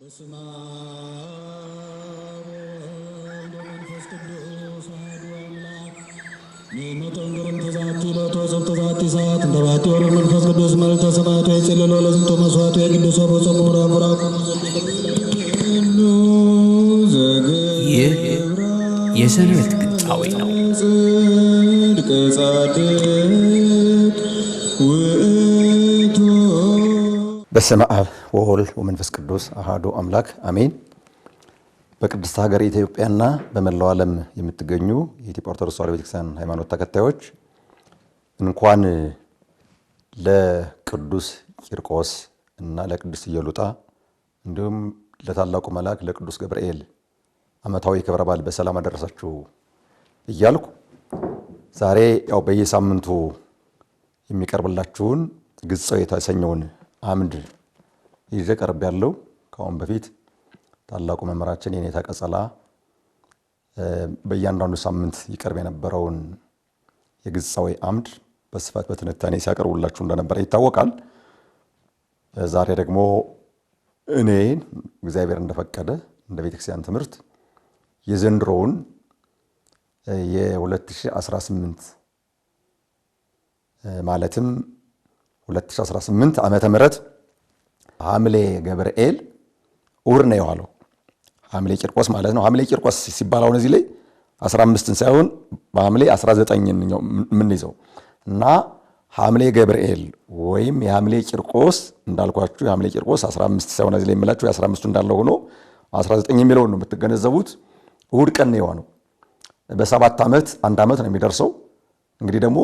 በስመ አብ ወወልድ ወመንፈስ ቅዱስ አሐዱ አምላክ ንመጠንገረን ተዛቲ ለተወሰብ ተዛቲ ሰዓት እንደ ባቲ ወረ መንፈስ ቅዱስ መልተ ሰማያቱ የጸለሎ ለዝንቶ መስዋዕቱ የቅዱስ ወበሰሙ ምራብራቁ ይህ የሰንበት ቅጣዊ ነው። ጽድቅ ጻድቅ ውእቱ። በስመ አብ ወወልድ ወመንፈስ ቅዱስ አሐዱ አምላክ አሜን። በቅድስት ሀገር ኢትዮጵያና በመላው ዓለም የምትገኙ የኢትዮጵያ ኦርቶዶክስ ተዋሕዶ ቤተክርስቲያን ሃይማኖት ተከታዮች እንኳን ለቅዱስ ቂርቆስ እና ለቅድስት ኢየሉጣ እንዲሁም ለታላቁ መልአክ ለቅዱስ ገብርኤል ዓመታዊ ክብረ በዓል በሰላም አደረሳችሁ እያልኩ ዛሬ ያው በየሳምንቱ የሚቀርብላችሁን ግጻዌ የተሰኘውን አምድ ይዤ ቀርቤያለሁ። ከአሁን በፊት ታላቁ መምህራችን የኔታ ቀጸላ በእያንዳንዱ ሳምንት ይቀርብ የነበረውን የግጻዌ አምድ በስፋት በትንታኔ ሲያቀርቡላችሁ እንደነበረ ይታወቃል። ዛሬ ደግሞ እኔ እግዚአብሔር እንደፈቀደ እንደ ቤተክርስቲያን ትምህርት የዘንድሮውን የ2018 ማለትም 2018 ዓመተ ምህረት ሐምሌ ገብርኤል እሑድ ነው የዋለው። ሐምሌ ቂርቆስ ማለት ነው። ሐምሌ ቂርቆስ ሲባል አሁን እዚህ ላይ 15ን ሳይሆን በሐምሌ 19ን ነው የምንይዘው እና ሐምሌ ገብርኤል ወይም የሐምሌ ቂርቆስ እንዳልኳችሁ የሐምሌ ቂርቆስ 15 ሳይሆን እዚህ ላይ የምላችሁ የ15ቱ እንዳለው ሆኖ 19 የሚለውን ነው የምትገነዘቡት። እሑድ ቀን ነው የሆነው። በ7 ዓመት አንድ ዓመት ነው የሚደርሰው። እንግዲህ ደግሞ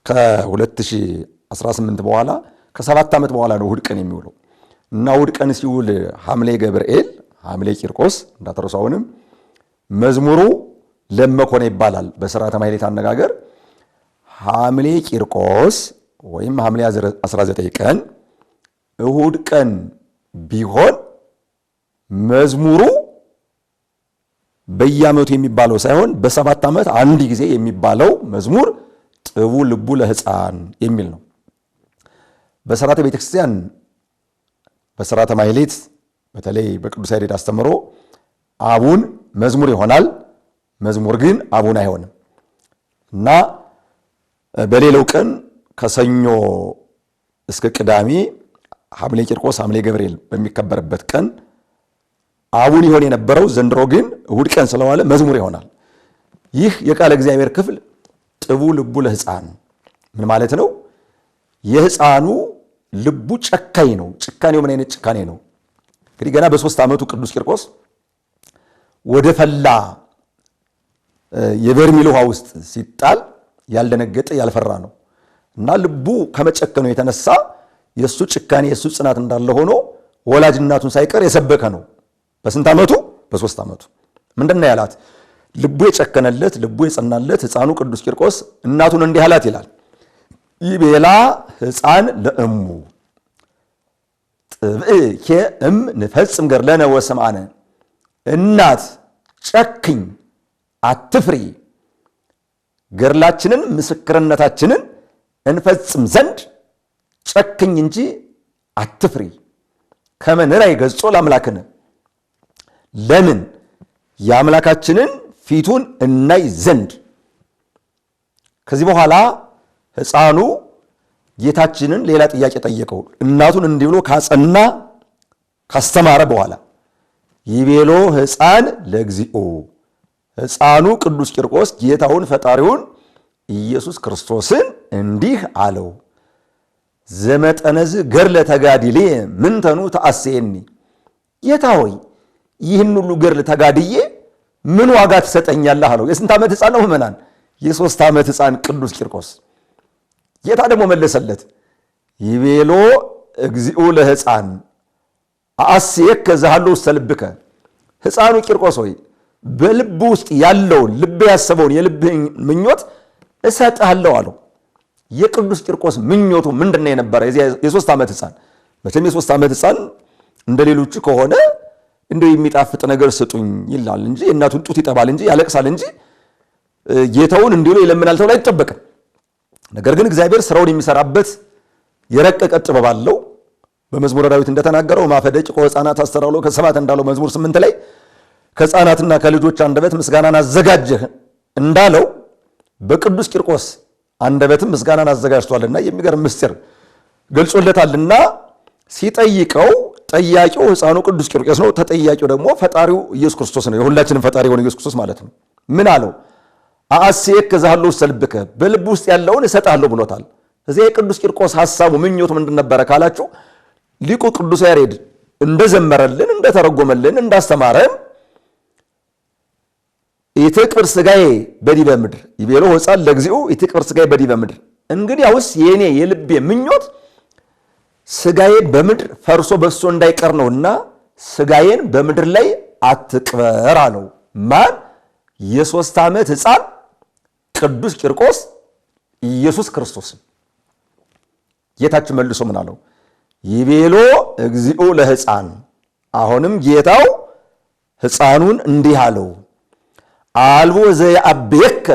ከ2018 በኋላ ከ7 ዓመት በኋላ ነው እሑድ ቀን የሚውለው እና እሑድ ቀን ሲውል ሐምሌ ገብርኤል ሐምሌ ቂርቆስ እንዳትረሳውንም መዝሙሩ ለመኮነ ይባላል። በሥርዓተ ማኅሌት አነጋገር ሐምሌ ቂርቆስ ወይም ሐምሌ 19 ቀን እሑድ ቀን ቢሆን መዝሙሩ በየዓመቱ የሚባለው ሳይሆን በ7 ዓመት አንድ ጊዜ የሚባለው መዝሙር ጥቡ ልቡ ለሕፃን የሚል ነው። በሥርዓተ ቤተክርስቲያን በሥርዓተ ማኅሌት በተለይ በቅዱስ ያሬድ አስተምሮ አቡን መዝሙር ይሆናል፣ መዝሙር ግን አቡን አይሆንም እና በሌላው ቀን ከሰኞ እስከ ቅዳሜ ሐምሌ ቂርቆስ ሐምሌ ገብርኤል በሚከበርበት ቀን አቡን ይሆን የነበረው ዘንድሮ ግን እሑድ ቀን ስለዋለ መዝሙር ይሆናል። ይህ የቃለ እግዚአብሔር ክፍል ጥቡ ልቡ ለሕፃን ምን ማለት ነው? የሕፃኑ ልቡ ጨካኝ ነው። ጭካኔው ምን አይነት ጭካኔ ነው? እንግዲህ ገና በ3 ዓመቱ ቅዱስ ቂርቆስ ወደ ፈላ የበርሜል ውሃ ውስጥ ሲጣል ያልደነገጠ ያልፈራ ነው እና ልቡ ከመጨከኑ የተነሳ የእሱ ጭካኔ የእሱ ጽናት እንዳለ ሆኖ ወላጅ እናቱን ሳይቀር የሰበከ ነው። በስንት ዓመቱ? በ3 ዓመቱ። ምንድን ነው ያላት? ልቡ የጨከነለት ልቡ የጸናለት ሕፃኑ ቅዱስ ቂርቆስ እናቱን እንዲህ አላት ይላል። ይቤላ ሕፃን ለእሙ ጥብእኬ እም ንፈጽም ገድለነ ወስምዓነ። እናት ጨክኝ አትፍሪ፣ ገድላችንን ምስክርነታችንን እንፈጽም ዘንድ ጨክኝ እንጂ አትፍሪ። ከመ ንራይ ገጾ ለአምላክነ፣ ለምን የአምላካችንን ፊቱን እናይ ዘንድ። ከዚህ በኋላ ሕፃኑ ጌታችንን ሌላ ጥያቄ ጠየቀው። እናቱን እንዲህ ብሎ ካጸና ካስተማረ በኋላ ይቤሎ ሕፃን ለእግዚኦ፣ ሕፃኑ ቅዱስ ቂርቆስ ጌታውን ፈጣሪውን ኢየሱስ ክርስቶስን እንዲህ አለው፣ ዘመጠነዝ ገድለ ተጋድሌ ምንተኑ ተአሴኒ። ጌታ ሆይ ይህን ሁሉ ገድል ተጋድዬ ምን ዋጋ ትሰጠኛለህ አለው። የስንት ዓመት ሕፃን ነው ምእመናን? የ3 ዓመት ሕፃን ቅዱስ ቂርቆስ። ጌታ ደግሞ መለሰለት ይቤሎ እግዚኦ ለሕፃን አአስየከ ዘሃሎ ውስተ ልብከ። ሕፃኑ ቂርቆስ ሆይ በልብ ውስጥ ያለውን ልብ ያሰበውን የልብህን ምኞት እሰጥሃለሁ አለው። የቅዱስ ቂርቆስ ምኞቱ ምንድን ነው የነበረ? የ3 ዓመት ሕፃን መቼም የ3 ዓመት ሕፃን እንደ ሌሎቹ ከሆነ እንደው የሚጣፍጥ ነገር ስጡኝ ይላል እንጂ እናቱን ጡት ይጠባል እንጂ ያለቅሳል እንጂ ጌታውን እንዲሁ ይለምናል ተብሎ አይጠበቅም። ነገር ግን እግዚአብሔር ስራውን የሚሰራበት የረቀቀ ጥበብ አለው። በመዝሙረ ዳዊት እንደተናገረው ማፈደጭ ከሕፃናት አስተራሎ ከሰባት እንዳለው መዝሙር 8 ላይ ከሕፃናትና ከልጆች አንደበት ምስጋናን አዘጋጀህ እንዳለው በቅዱስ ቂርቆስ አንደበትም ምስጋናን አዘጋጅቷልና የሚገርም ምስጢር ገልጾለታልና ሲጠይቀው ጠያቂው ሕፃኑ ቅዱስ ቂርቆስ ነው። ተጠያቂው ደግሞ ፈጣሪው ኢየሱስ ክርስቶስ ነው። የሁላችንም ፈጣሪ የሆነ ኢየሱስ ክርስቶስ ማለት ነው። ምን አለው? አአሴክ ዘሃሎ ሰልብከ በልብ ውስጥ ያለውን እሰጥሃለሁ ብሎታል። እዚህ የቅዱስ ቂርቆስ ሐሳቡ ምኞቱ ምንድን ነበረ ካላችሁ ሊቁ ቅዱስ ያሬድ እንደዘመረልን እንደተረጎመልን እንዳስተማረን ኢትቅብር ሥጋዬ በዲበ ምድር ይቤሎ ሕፃን ለግዚኡ ኢትቅብር ሥጋዬ በዲበ ምድር። እንግዲያውስ የኔ የልቤ ምኞት ሥጋዬ በምድር ፈርሶ በሶ እንዳይቀር ነውና ሥጋዬን በምድር ላይ አትቅበር አለው። ማን? የ3 ዓመት ሕፃን ቅዱስ ቂርቆስ ኢየሱስ ክርስቶስ። ጌታችን መልሶ ምን አለው? ይቤሎ እግዚኦ ለሕፃን። አሁንም ጌታው ሕፃኑን እንዲህ አለው፣ አልቦ ዘየአብየከ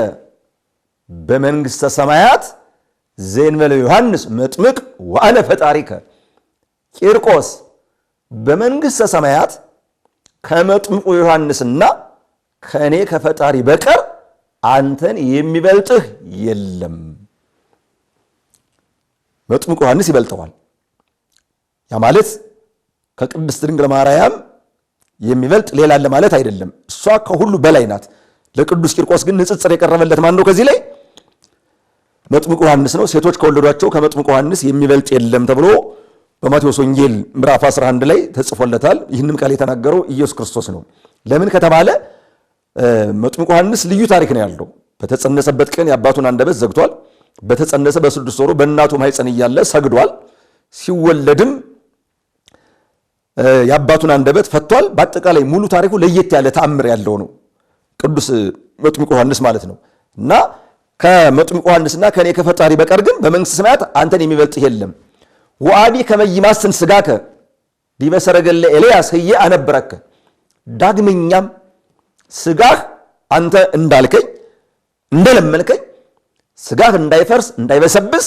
በመንግሥተ ሰማያት ዘእንበለ ዮሐንስ መጥምቅ ወአነ ፈጣሪከ። ቂርቆስ በመንግሥተ ሰማያት ከመጥምቁ ዮሐንስና ከእኔ ከፈጣሪ በቀር አንተን የሚበልጥህ የለም። መጥምቁ ዮሐንስ ይበልጠዋል። ያ ማለት ከቅድስት ድንግል ማርያም የሚበልጥ ሌላ አለ ማለት አይደለም። እሷ ከሁሉ በላይ ናት። ለቅዱስ ቂርቆስ ግን ንጽጽር የቀረበለት ማን ነው? ከዚህ ላይ መጥምቁ ዮሐንስ ነው። ሴቶች ከወለዷቸው ከመጥምቁ ዮሐንስ የሚበልጥ የለም ተብሎ በማቴዎስ ወንጌል ምዕራፍ 11 ላይ ተጽፎለታል። ይህንም ቃል የተናገረው ኢየሱስ ክርስቶስ ነው። ለምን ከተባለ መጥምቁ ዮሐንስ ልዩ ታሪክ ነው ያለው። በተጸነሰበት ቀን የአባቱን አንደበት ዘግቷል። በተጸነሰ በ6 ወሩ በእናቱ ማኅፀን እያለ ሰግዷል። ሲወለድም የአባቱን አንደበት ፈቷል። በአጠቃላይ ሙሉ ታሪኩ ለየት ያለ ተአምር ያለው ነው ቅዱስ መጥምቁ ዮሐንስ ማለት ነው። እና ከመጥምቁ ዮሐንስና ከኔ ከፈጣሪ በቀር ግን በመንግሥተ ሰማያት አንተን የሚበልጥህ የለም። ወአቢ ከመይማስን ሥጋከ ዲበ ሰረገለ ኤልያስ ህዬ አነብረከ። ዳግመኛም ሥጋህ አንተ እንዳልከኝ እንደለመንከኝ ሥጋህ እንዳይፈርስ እንዳይበሰብስ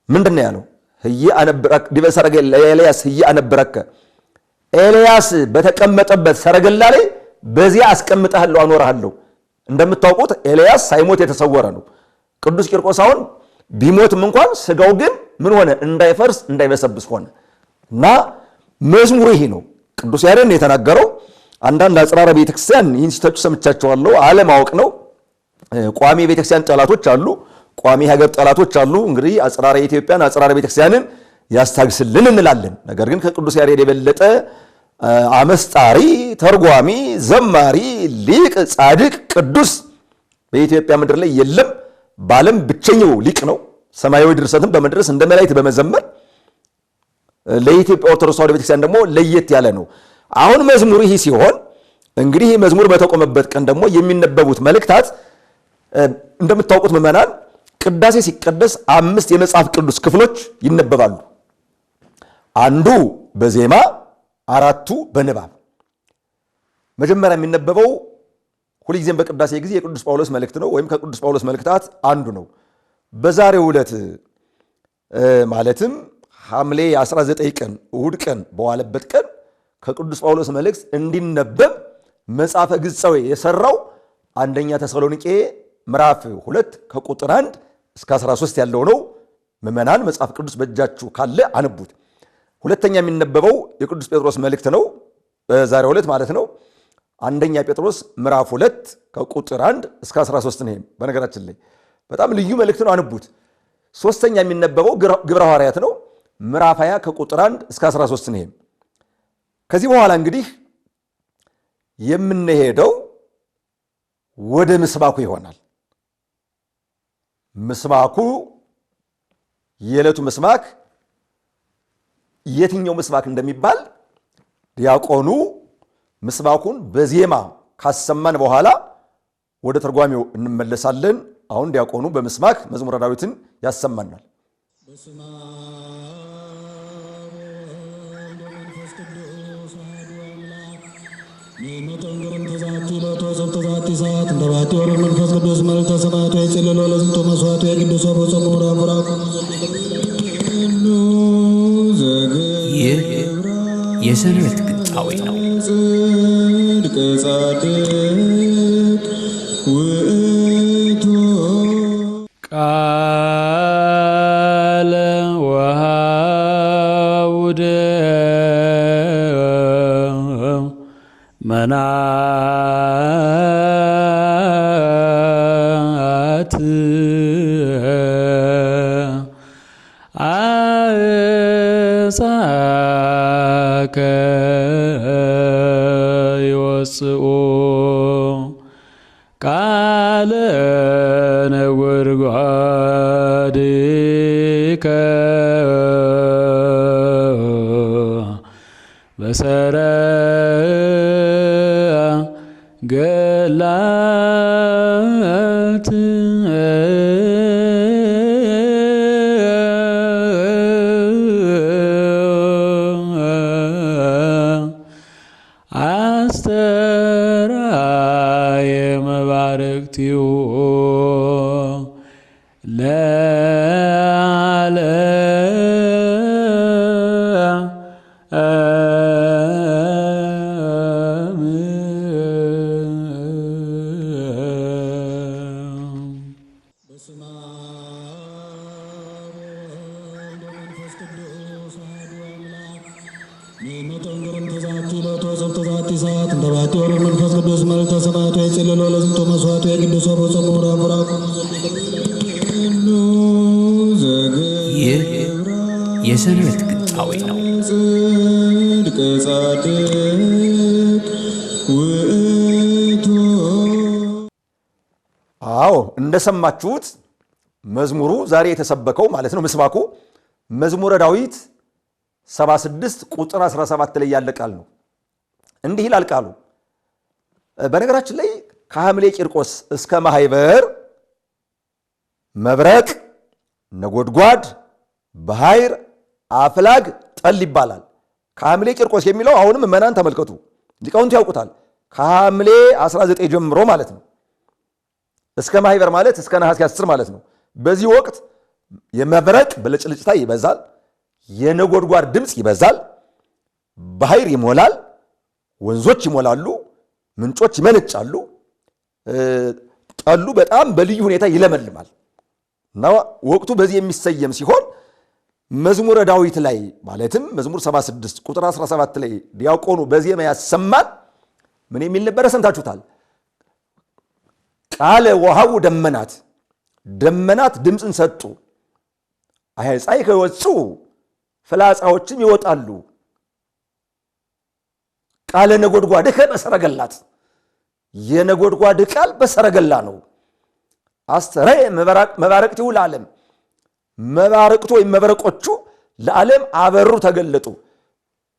ምንድን ነው ያለው? ህዬ አነብረከ ዲበ ሰረገለ ኤልያስ ህዬ አነብረከ። ኤልያስ በተቀመጠበት ሰረገላ ላይ በዚያ አስቀምጠሃለሁ አኖርሃለሁ። እንደምታውቁት ኤልያስ ሳይሞት የተሰወረ ነው። ቅዱስ ቂርቆስ አሁን ቢሞትም እንኳን ሥጋው ግን ምን ሆነ? እንዳይፈርስ እንዳይበሰብስ ሆነ። እና መዝሙሩ ይሄ ነው። ቅዱስ ያሬድ የተናገረው። አንዳንድ አጽራረ ቤተክርስቲያን ይህን ሲተቹ ሰምቻቸዋለሁ። አለማወቅ ነው። ቋሚ ቤተክርስቲያን ጠላቶች አሉ፣ ቋሚ ሀገር ጠላቶች አሉ። እንግዲህ አጽራረ ኢትዮጵያን አጽራረ ቤተክርስቲያንን ያስታግስልን እንላለን። ነገር ግን ከቅዱስ ያሬድ የበለጠ አመስጣሪ፣ ተርጓሚ፣ ዘማሪ፣ ሊቅ፣ ጻድቅ፣ ቅዱስ በኢትዮጵያ ምድር ላይ የለም። በዓለም ብቸኛው ሊቅ ነው። ሰማያዊ ድርሰትን በመድረስ እንደ መላእክት በመዘመር ለኢትዮጵያ ኦርቶዶክስ ተዋሕዶ ቤተክርስቲያን ደግሞ ለየት ያለ ነው። አሁን መዝሙር ይህ ሲሆን እንግዲህ መዝሙር በተቆመበት ቀን ደግሞ የሚነበቡት መልእክታት እንደምታውቁት ምዕመናን ቅዳሴ ሲቀደስ 5 የመጽሐፍ ቅዱስ ክፍሎች ይነበባሉ። አንዱ በዜማ 4ቱ በንባብ። መጀመሪያ የሚነበበው ሁልጊዜም በቅዳሴ ጊዜ የቅዱስ ጳውሎስ መልእክት ነው፣ ወይም ከቅዱስ ጳውሎስ መልእክታት አንዱ ነው። በዛሬው ዕለት ማለትም ሐምሌ 19 ቀን እሁድ ቀን በዋለበት ቀን ከቅዱስ ጳውሎስ መልእክት እንዲነበብ መጽሐፈ ግጻዌ የሰራው አንደኛ ተሰሎንቄ ምዕራፍ 2 ከቁጥር 1 እስከ 13 ያለው ነው። ምዕመናን መጽሐፍ ቅዱስ በእጃችሁ ካለ አንቡት። ሁለተኛ የሚነበበው የቅዱስ ጴጥሮስ መልእክት ነው፣ በዛሬው ዕለት ማለት ነው። አንደኛ ጴጥሮስ ምዕራፍ 2 ከቁጥር 1 እስከ 13 ነው። በነገራችን ላይ በጣም ልዩ መልእክት ነው፣ አንቡት። ሶስተኛ የሚነበበው ግብረ ሐዋርያት ነው፣ ምዕራፍ 20 ከቁጥር 1 እስከ 13 ነው። ከዚህ በኋላ እንግዲህ የምንሄደው ወደ ምስባኩ ይሆናል። ምስባኩ የዕለቱ ምስባክ የትኛው ምስባክ እንደሚባል ዲያቆኑ ምስባኩን በዜማ ካሰማን በኋላ ወደ ተርጓሚው እንመለሳለን። አሁን ዲያቆኑ በምስባክ መዝሙረ ዳዊትን ያሰማናል። መጠንገረን ተዛቲ ለተወሰብ ተዛቲ ሰዓት እንደ ባቲ ወረ መንፈስ ቅዱስ መልተ ሰማያቱ የጽልሎ ለዝንቶ መስዋዕቱ የቅዱስ ቦጸ ሙራ ሙራ የሰንበት ግጣዊ ነው። ጽድቅ ጻድቅ ውእቱ ቃለ ወሐውደ መናት አእሳከ ይወፅኡ ቃለ ነጎድጓድከ በሰረገላት አስተርአየ መባረክቲሁ በስመ አብ ወወልድ ወመንፈስ ቅዱስ አሐዱ አምላክ ንመጠንቅርም ተዛቲ ሎቶ ሰብ ተዛቲ ሰዓት እንደ ባቲ ወር መንፈስ ቅዱስ መልተ ሰማያቱ የጽልሎ ለዝንቶ መስዋዕቱ የቅዱስ ወቦ ጸሙራ ይህ የሰንበት ግጣዊ ነው። ጽድቅ ጻድቅ ውእቱ አዎ እንደሰማችሁት መዝሙሩ ዛሬ የተሰበከው ማለት ነው ምስባኩ መዝሙረ ዳዊት 76 ቁጥር 17 ላይ ያለ ቃል ነው። እንዲህ ይላል ቃሉ። በነገራችን ላይ ከሐምሌ ቂርቆስ እስከ ማህበር መብረቅ፣ ነጎድጓድ፣ በኃይር፣ አፍላግ፣ ጠል ይባላል። ከሐምሌ ቂርቆስ የሚለው አሁንም መናን ተመልከቱ፣ ሊቃውንቱ ያውቁታል። ከሐምሌ 19 ጀምሮ ማለት ነው እስከ ማህበር ማለት እስከ ነሐሴ 10 ማለት ነው። በዚህ ወቅት የመብረቅ ብልጭልጭታ ይበዛል፣ የነጎድጓድ ድምፅ ይበዛል፣ በኃይር ይሞላል፣ ወንዞች ይሞላሉ፣ ምንጮች ይመነጫሉ፣ ጠሉ በጣም በልዩ ሁኔታ ይለመልማል። እና ወቅቱ በዚህ የሚሰየም ሲሆን መዝሙረ ዳዊት ላይ ማለትም መዝሙር 76 ቁጥር 17 ላይ ዲያቆኑ በዜማ ያሰማል። ምን የሚል ነበረ ሰምታችሁታል? ቃለ ወሐው ደመናት፣ ደመናት ድምፅን ሰጡ፣ አሕፃይ ከወፁ ፍላጻዎችም ይወጣሉ፣ ቃለ ነጎድጓድከ በሰረገላት፣ የነጎድጓድ ቃል በሰረገላ ነው። አስተርአየ መባረቅቲሁ ለዓለም፣ መባረቅቱ ወይም መብረቆቹ ለዓለም አበሩ ተገለጡ።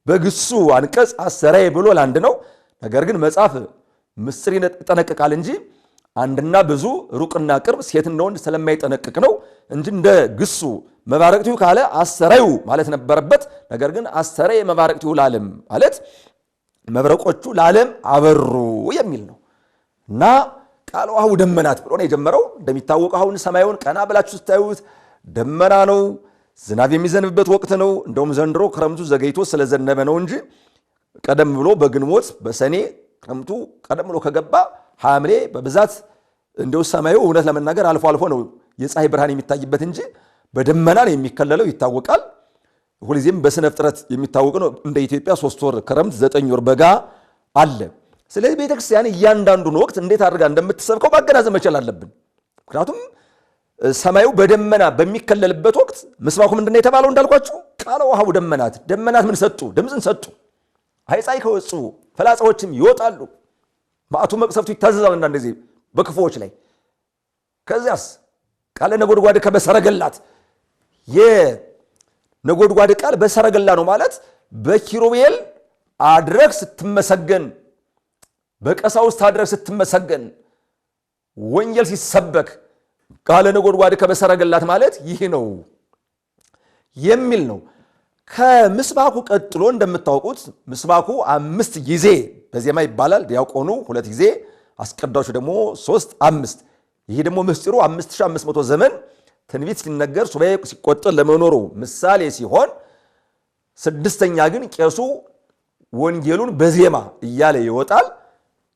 በግሱ አንቀጽ አስተርአየ ብሎ ለአንድ ነው። ነገር ግን መጽሐፍ ምስጢር ይጠነቅቃል እንጂ አንድና ብዙ ሩቅና ቅርብ ሴትና ወንድ ስለማይጠነቅቅ ነው እንጂ እንደ ግሱ መባረቅቲሁ ካለ አስተርአዩ ማለት ነበረበት። ነገር ግን አስተርአየ መባረቅቲሁ ለዓለም ማለት መብረቆቹ ለዓለም አበሩ የሚል ነው እና ቃለ ወሐው ደመናት ብሎ ነው የጀመረው። እንደሚታወቀው አሁን ሰማዩን ቀና ብላችሁ ስታዩት ደመና ነው፣ ዝናብ የሚዘንብበት ወቅት ነው። እንደውም ዘንድሮ ክረምቱ ዘገይቶ ስለዘነበ ነው እንጂ ቀደም ብሎ በግንቦት በሰኔ ክረምቱ ቀደም ብሎ ከገባ ሐምሌ በብዛት እንደው ሰማዩ እውነት ለመናገር አልፎ አልፎ ነው የፀሐይ ብርሃን የሚታይበት እንጂ በደመና ነው የሚከለለው ይታወቃል። ሁልጊዜም በስነ ፍጥረት የሚታወቅ ነው። እንደ ኢትዮጵያ 3 ወር ክረምት 9 ወር በጋ አለ። ስለዚህ ቤተክርስቲያን እያንዳንዱን ወቅት እንዴት አድርጋ እንደምትሰብከው ማገናዘብ መቻል አለብን። ምክንያቱም ሰማዩ በደመና በሚከለልበት ወቅት ምስባኩ ምንድነው የተባለው? እንዳልኳችሁ ቃለ ወሐው ደመናት፣ ደመናት ምን ሰጡ? ድምፅን ሰጡ። አሕፃይ ከወፁ ፍላጻዎችም ይወጣሉ። ማዕቱ መቅሰፍቱ ይታዘዛል አንዳንድ ጊዜ በክፉዎች ላይ። ከዚያስ ቃለ ነጎድጓድከ በሰረገላት፣ የነጎድጓድ ቃል በሰረገላ ነው ማለት በኪሩቤል አድረግ ስትመሰገን፣ በቀሳውስት አድረግ ስትመሰገን፣ ወንጌል ሲሰበክ ቃለ ነጎድጓድከ በሰረገላት ማለት ይህ ነው የሚል ነው። ከምስባኩ ቀጥሎ እንደምታውቁት ምስባኩ 5 ጊዜ በዜማ ይባላል። ዲያቆኑ 2 ጊዜ፣ አስቀዳሹ ደግሞ 3 5። ይሄ ደግሞ ምስጢሩ 5500 ዘመን ትንቢት ሲነገር ሱባኤ ሲቆጠር ለመኖሩ ምሳሌ ሲሆን፣ 6ኛ ግን ቄሱ ወንጌሉን በዜማ እያለ ይወጣል።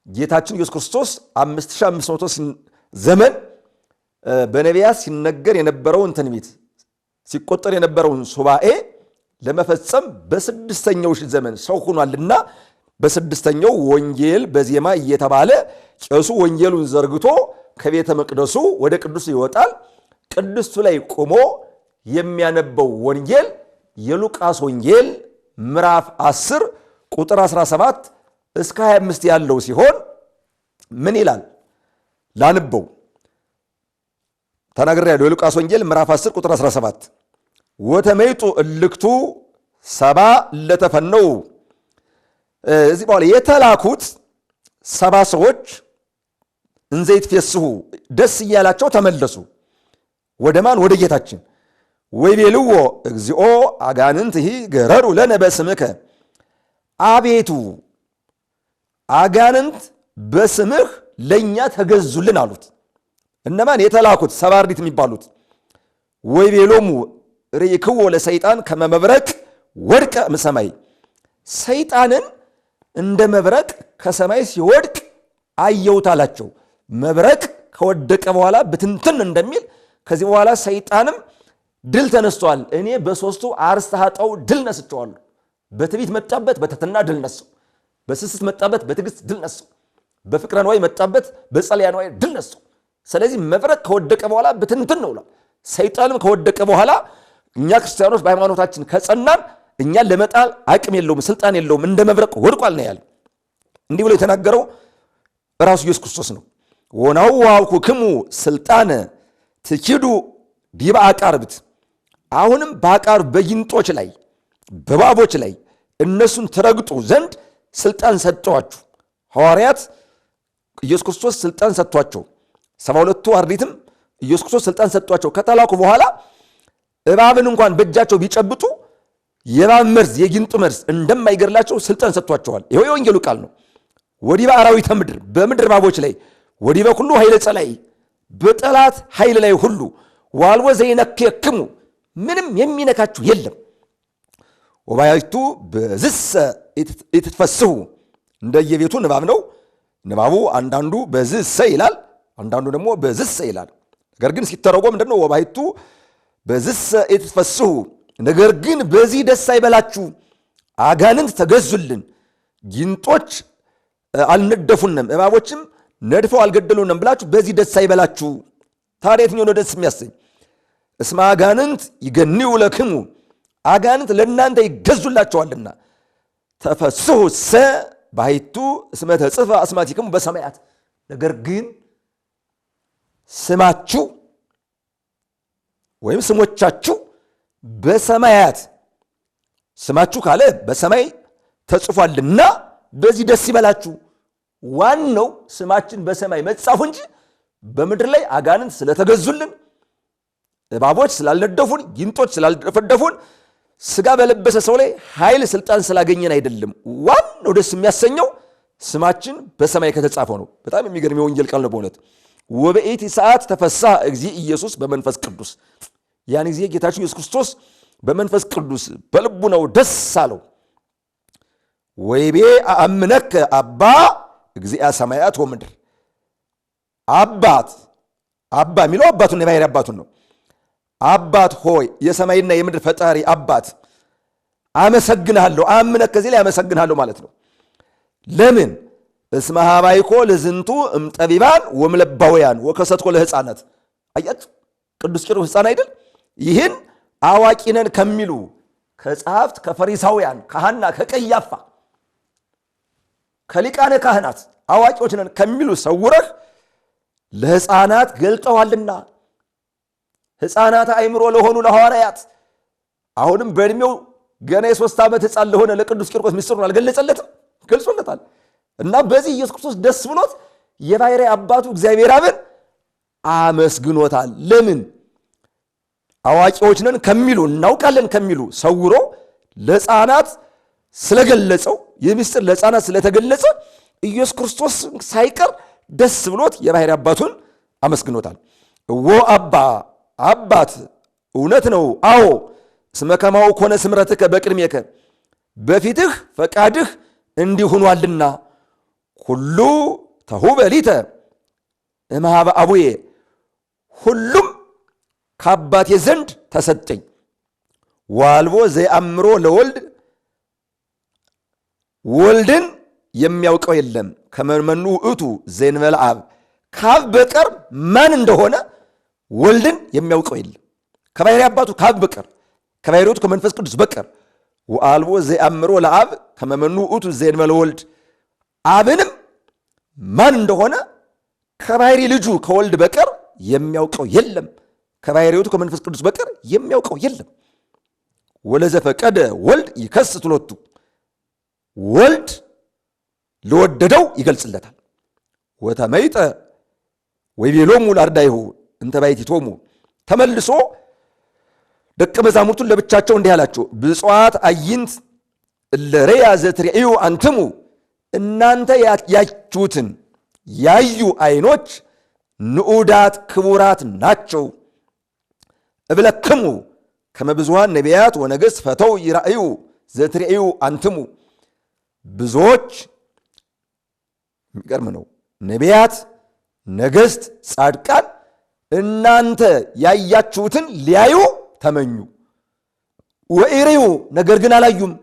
ጌታችን ኢየሱስ ክርስቶስ 5500 ዘመን በነቢያት ሲነገር የነበረውን ትንቢት ሲቆጠር የነበረውን ሱባኤ ለመፈጸም በስድስተኛው ሺህ ዘመን ሰው ሆኗልና በስድስተኛው ወንጌል በዜማ እየተባለ ቄሱ ወንጌሉን ዘርግቶ ከቤተ መቅደሱ ወደ ቅዱስ ይወጣል። ቅድስቱ ላይ ቆሞ የሚያነበው ወንጌል የሉቃስ ወንጌል ምዕራፍ 10 ቁጥር 17 እስከ 25 ያለው ሲሆን ምን ይላል? ላንበው ተናግሬያለሁ። የሉቃስ ወንጌል ምዕራፍ 10 ቁጥር 17 ወተመይጡ እልክቱ ሰባ ለተፈነው። እዚህ በኋላ የተላኩት 70 ሰዎች እንዘ ይትፌስሑ ደስ እያላቸው ተመለሱ። ወደ ማን? ወደ ጌታችን። ወይቤልዎ እግዚኦ አጋንንትሂ ገረሩ ለነ በስምከ፣ አቤቱ አጋንንት በስምህ ለእኛ ተገዙልን አሉት። እነማን? የተላኩት 70 አርድእት የሚባሉት። ወይቤሎሙ ርኢክዎ ለሰይጣን ከመ መብረቅ ወድቀ እምሰማይ፣ ሰይጣንን እንደ መብረቅ ከሰማይ ሲወድቅ አየሁት አላቸው። መብረቅ ከወደቀ በኋላ ብትንትን እንደሚል ከዚህ በኋላ ሰይጣንም ድል ተነስቷል። እኔ በሶስቱ አርእስተ ኃጣውእ ድል ነስቸዋለሁ። በትዕቢት መጣበት፣ በትሕትና ድል ነሳው። በስስት መጣበት፣ በትዕግስት ድል ነሳው። በፍቅረ ነዋይ መጣበት፣ በጸልያ ነዋይ ድል ነሳው። ስለዚህ መብረቅ ከወደቀ በኋላ ብትንትን ነው ብሏል። ሰይጣንም ከወደቀ በኋላ እኛ ክርስቲያኖች በሃይማኖታችን ከጸናን እኛን ለመጣል አቅም የለውም፣ ስልጣን የለውም፣ እንደ መብረቅ ወድቋል ነው ያለ። እንዲህ ብሎ የተናገረው ራሱ ኢየሱስ ክርስቶስ ነው። ወናሁ ወሀብኩክሙ ስልጣነ ትኪዱ ዲበ አቃርብት፣ አሁንም በአቃርብ በጊንጦች ላይ በእባቦች ላይ እነሱን ትረግጡ ዘንድ ስልጣን ሰጠዋችሁ። ሐዋርያት ኢየሱስ ክርስቶስ ስልጣን ሰጥቷቸው 72ቱ አርድእትም ኢየሱስ ክርስቶስ ስልጣን ሰጥቷቸው ከተላኩ በኋላ እባብን እንኳን በእጃቸው ቢጨብጡ የእባብ መርዝ የጊንጡ መርዝ እንደማይገድላቸው ስልጣን ሰጥቷቸዋል። ይኸው የወንጌሉ ቃል ነው። ወዲበ አራዊተ ምድር፣ በምድር እባቦች ላይ ወዲበ ኩሉ ኃይለ ጸላይ፣ በጠላት ኃይል ላይ ሁሉ ዋልወ ዘይነክክሙ፣ ምንም የሚነካችሁ የለም። ወባሕቱ በዝሰ ኢትትፈስሑ፣ እንደየቤቱ ንባብ ነው። ንባቡ አንዳንዱ በዝሰ ይላል፣ አንዳንዱ ደግሞ በዝሰ ይላል። ነገር ግን ሲተረጎም ምንድነው? ወባሕቱ በዝሰ ኢትትፈስሑ፣ ነገር ግን በዚህ ደስ አይበላችሁ፣ አጋንንት ተገዙልን፣ ጊንጦች አልነደፉንም፣ እባቦችም ነድፈው አልገደሉንም ብላችሁ በዚህ ደስ አይበላችሁ። ታዲያ የትኛው ነው ደስ የሚያሰኝ? እስመ አጋንንት ይገንዩ ለክሙ፣ አጋንንት ለእናንተ ይገዙላቸዋልና። ተፈስሑ ሰ ባሕቱ እስመ ተጽሕፈ አስማቲክሙ በሰማያት፣ ነገር ግን ስማችሁ ወይም ስሞቻችሁ በሰማያት፣ ስማችሁ ካለ በሰማይ ተጽፏልና በዚህ ደስ ይበላችሁ። ዋናው ስማችን በሰማይ መጻፉ እንጂ በምድር ላይ አጋንንት ስለተገዙልን፣ እባቦች ስላልነደፉን፣ ጊንጦች ስላልደፈደፉን፣ ስጋ በለበሰ ሰው ላይ ኃይል ስልጣን ስላገኘን አይደለም። ዋናው ደስ የሚያሰኘው ስማችን በሰማይ ከተጻፈው ነው። በጣም የሚገርም የወንጌል ቃል ነው በእውነት። ወበኢቲ ሰዓት ተፈስሐ እግዚእ ኢየሱስ በመንፈስ ቅዱስ፣ ያን ጊዜ ጌታችን ኢየሱስ ክርስቶስ በመንፈስ ቅዱስ በልቡ ነው ደስ አለው። ወይቤ አእምነከ አባ እግዚአ ሰማያት ወምድር፣ አባት አባ የሚለው አባቱን የባሕሪ አባቱን ነው። አባት ሆይ የሰማይና የምድር ፈጣሪ አባት አመሰግንሃለሁ። አእምነከ ከዚህ ላይ አመሰግንሃለሁ ማለት ነው። ለምን? እስመ ሀባይኮ ለዝንቱ እምጠቢባን ወምለባውያን ወከሰትኮ ለሕፃናት። አያችሁ ቅዱስ ቄርሎስ ሕፃን አይደል? ይህን አዋቂ ነን ከሚሉ ከጸሐፍት ከፈሪሳውያን ከሐና ከቀያፋ ከሊቃነ ካህናት አዋቂዎች ነን ከሚሉ ሰውረህ ለሕፃናት ገልጠዋልና። ሕፃናት አእምሮ ለሆኑ ለሐዋርያት አሁንም በዕድሜው ገና የ3 ዓመት ሕፃን ለሆነ ለቅዱስ ቂርቆስ ምስጢሩን አልገለጸለትም? ገልጾለታል። እና በዚህ ኢየሱስ ክርስቶስ ደስ ብሎት የባሕሪ አባቱ እግዚአብሔር አብን አመስግኖታል። ለምን? አዋቂዎች ነን ከሚሉ እናውቃለን ከሚሉ ሰውሮ ለሕፃናት ስለገለጸው፣ ይህ ምስጢር ለሕፃናት ስለተገለጸ ኢየሱስ ክርስቶስ ሳይቀር ደስ ብሎት የባሕሪ አባቱን አመስግኖታል። እወ አባ አባት እውነት ነው፣ አዎ እስመ ከማሁ ኮነ ስምረትከ በቅድሜከ፣ በፊትህ ፈቃድህ እንዲህ ሆኗልና ሁሉ ተሁበ ሊተ እምኀበ አቡዬ ሁሉም ከአባቴ ዘንድ ተሰጠኝ። ወአልቦ ዘየአምሮ ለወልድ ወልድን የሚያውቀው የለም ከመኑ ውእቱ ዘእንበለ አብ ከአብ በቀር ማን እንደሆነ ወልድን የሚያውቀው የለም ከባሕሪ አባቱ ከአብ በቀር ከባሕሪ ሕይወቱ ከመንፈስ ቅዱስ በቀር። ወአልቦ ዘየአምሮ ለአብ ከመኑ ውእቱ ዘእንበለ ወልድ አብንም ማን እንደሆነ ከባሕሪ ልጁ ከወልድ በቀር የሚያውቀው የለም ከባሕሪ ሕይወቱ ከመንፈስ ቅዱስ በቀር የሚያውቀው የለም። ወለዘፈቀደ ወልድ ይከስት ሎቱ ወልድ ለወደደው ይገልጽለታል። ወተመይጠ ወይቤሎሙ ለአርዳኢሁ እንተ ባሕቲቶሙ ተመልሶ ደቀ መዛሙርቱን ለብቻቸው እንዲህ አላቸው፣ ብፁዓት አዕይንት እለ ርያ ዘትርእዩ አንትሙ እናንተ ያያችሁትን ያዩ ዓይኖች ንዑዳት ክቡራት ናቸው። እብለክሙ ከመ ብዙኃን ነቢያት ወነገሥት ፈተው ይራእዩ ዘትርእዩ አንትሙ ብዙዎች የሚገርም ነው። ነቢያት፣ ነገሥት፣ ጻድቃን እናንተ ያያችሁትን ሊያዩ ተመኙ። ወኢርዩ ነገር ግን አላዩም።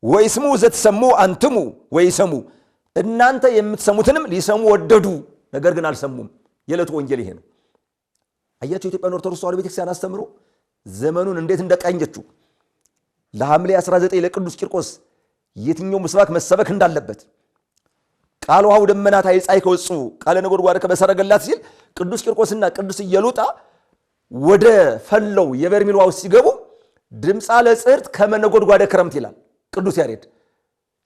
ወይስሙ ዘትሰሙ አንትሙ ወይሰሙ እናንተ የምትሰሙትንም ሊሰሙ ወደዱ፣ ነገር ግን አልሰሙም። የዕለቱ ወንጌል ይሄ ነው። አያቸው የኢትዮጵያን ኦርቶዶክስ ተዋሕዶ ቤተክርስቲያን አስተምሮ ዘመኑን እንዴት እንደቃኘችው ለሐምሌ 19 ለቅዱስ ቂርቆስ የትኛው ምስባክ መሰበክ እንዳለበት ቃል ውሃው ደመናት አይጻይ ከወጹ ቃለ ነጎድጓድ ከበሰረገላት ሲል ቅዱስ ቂርቆስና ቅዱስ ኢየሉጣ ወደ ፈለው የበርሜል ውሃ ውስጥ ሲገቡ ድምፃ ለጽርት ከመነጎድጓደ ክረምት ይላል ቅዱስ ያሬድ።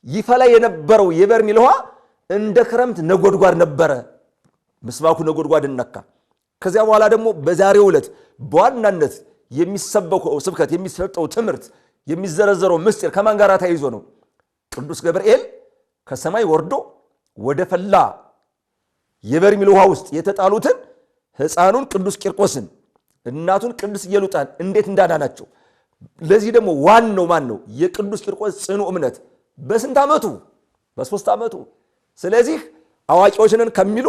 ይፈላ የነበረው የበርሜል ውሃ እንደ ክረምት ነጎድጓድ ነበረ። ምስባኩ ነጎድጓድ ነካ። ከዚያ በኋላ ደግሞ በዛሬው ዕለት በዋናነት የሚሰበከው ስብከት የሚሰጠው ትምህርት የሚዘረዘረው ምስጢር ከማን ጋር ተያይዞ ነው? ቅዱስ ገብርኤል ከሰማይ ወርዶ ወደ ፈላ የበርሜል ውሃ ውስጥ የተጣሉትን ሕፃኑን ቅዱስ ቂርቆስን እናቱን ቅዱስ ኢየሉጣን እንዴት እንዳዳናቸው። ለዚህ ደግሞ ዋናው ማን ነው? የቅዱስ ቂርቆስ ጽኑ እምነት በስንት ዓመቱ? በ3 ዓመቱ። ስለዚህ አዋቂዎች ነን ከሚሉ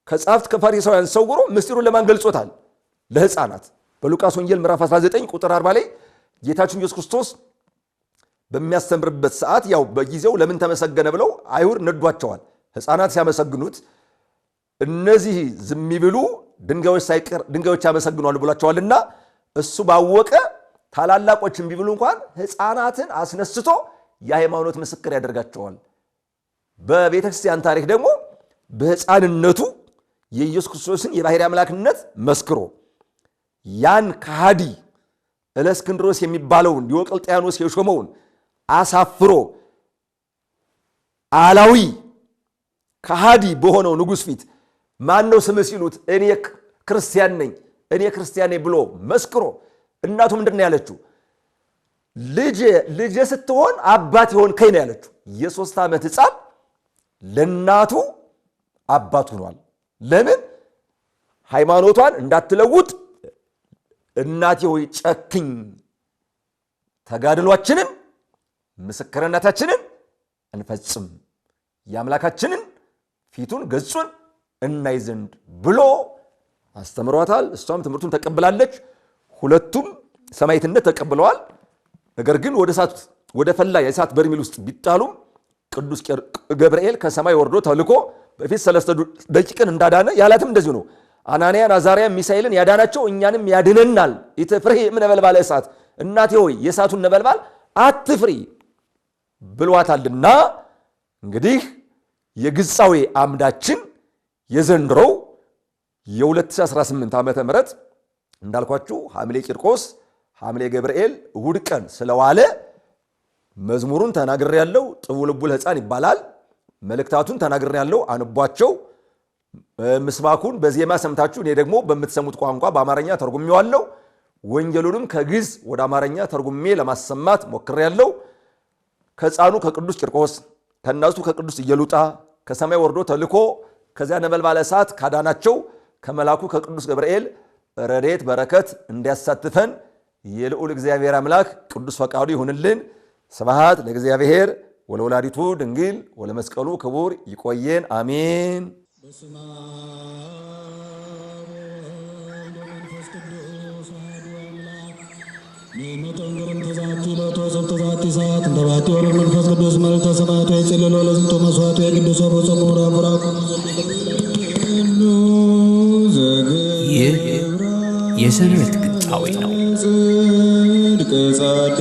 ከጻፍት ከፋሪሳውያን ሰውሮ ምስጢሩን ለማን ገልጾታል? ለሕፃናት። በሉቃስ ወንጌል ምዕራፍ 19 ቁጥር 40 ላይ ጌታችን ኢየሱስ ክርስቶስ በሚያስተምርበት ሰዓት ያው በጊዜው ለምን ተመሰገነ ብለው አይሁድ ነዷቸዋል። ሕፃናት ሲያመሰግኑት እነዚህ ዝም ይብሉ ድንጋዮች ሳይቀር ድንጋዮች ያመሰግኗል ብሏቸዋልና እሱ ባወቀ ታላላቆችን ቢብሉ እንኳን ሕፃናትን አስነስቶ የሃይማኖት ምስክር ያደርጋቸዋል። በቤተክርስቲያን ታሪክ ደግሞ በሕፃንነቱ የኢየሱስ ክርስቶስን የባሕርይ አምላክነት መስክሮ ያን ከሃዲ እለእስክንድሮስ የሚባለውን ዲዮቅልጥያኖስ የሾመውን አሳፍሮ አላዊ ከሃዲ በሆነው ንጉሥ ፊት ማን ነው ስምህ ሲሉት እኔ ክርስቲያን ነኝ ብሎ መስክሮ እናቱ ምንድን ነው ያለችው? ልጄ ስትሆን አባት ይሆንከኝ ነው ያለችው። የ3 ዓመት ሕፃን ለእናቱ አባት ሆኗል። ለምን? ሃይማኖቷን እንዳትለውጥ እናቴ ሆይ ጨክኝ፣ ተጋድሏችንን ምስክርነታችንን እንፈጽም፣ የአምላካችንን ፊቱን ገጹን እናይ ዘንድ ብሎ አስተምሯታል። እሷም ትምህርቱን ተቀብላለች። ሁለቱም ሰማዕትነት ተቀብለዋል። ነገር ግን ወደ ፈላ የእሳት በርሜል ውስጥ ቢጣሉም ቅዱስ ገብርኤል ከሰማይ ወርዶ ተልኮ በፊት 3 ደቂቅን እንዳዳነ ያላትም እንደዚሁ ነው። አናንያን አዛርያን ሚሳኤልን ያዳናቸው እኛንም ያድነናል። ኢትፍሪ እምነበልባለ እሳት፣ እናቴ ሆይ የእሳቱን ነበልባል አትፍሪ ብሏታልና እንግዲህ የግጻዌ አምዳችን የዘንድሮው የ2018 ዓመተ ምህረት እንዳልኳችሁ ሐምሌ ቂርቆስ ሐምሌ ገብርኤል እሁድ ቀን ስለዋለ መዝሙሩን ተናግሬ ያለው ጥቡ ልቡል ሕፃን ይባላል። መልእክታቱን ተናግሬ ያለው አንቧቸው። ምስባኩን በዜማ ሰምታችሁ እኔ ደግሞ በምትሰሙት ቋንቋ በአማርኛ ተርጉሜዋለሁ። ወንጌሉንም ከግዕዝ ወደ አማርኛ ተርጉሜ ለማሰማት ሞክሬ ያለው። ከሕፃኑ ከቅዱስ ቂርቆስ ከእናቱ ከቅዱስ ኢየሉጣ ከሰማይ ወርዶ ተልኮ ከዚያ ነበልባለ እሳት ካዳናቸው ከመላኩ ከቅዱስ ገብርኤል ረድኤት በረከት እንዲያሳትፈን የልዑል እግዚአብሔር አምላክ ቅዱስ ፈቃዱ ይሁንልን። ስብሐት ለእግዚአብሔር ወለወላዲቱ ድንግል ወለመስቀሉ ክቡር። ይቆየን። አሜን። በስመ አብ ወወልድ ወመንፈስ ቅዱስ አሐዱ አምላክ ንመጠንገረን ተዛቲ ለቶ ሰብተ ዛቲ ሰዓት እንደ ባቲ ወረድ መንፈስ ቅዱስ መልዕልተ ሰማያቱ የጽልሎ ለዝንቶ መስዋዕቱ የቅዱስ በጾሙ ራቡራኩ ይህ የሰንበት ግጣዊ ነው። ጽድቅ ጻድቅ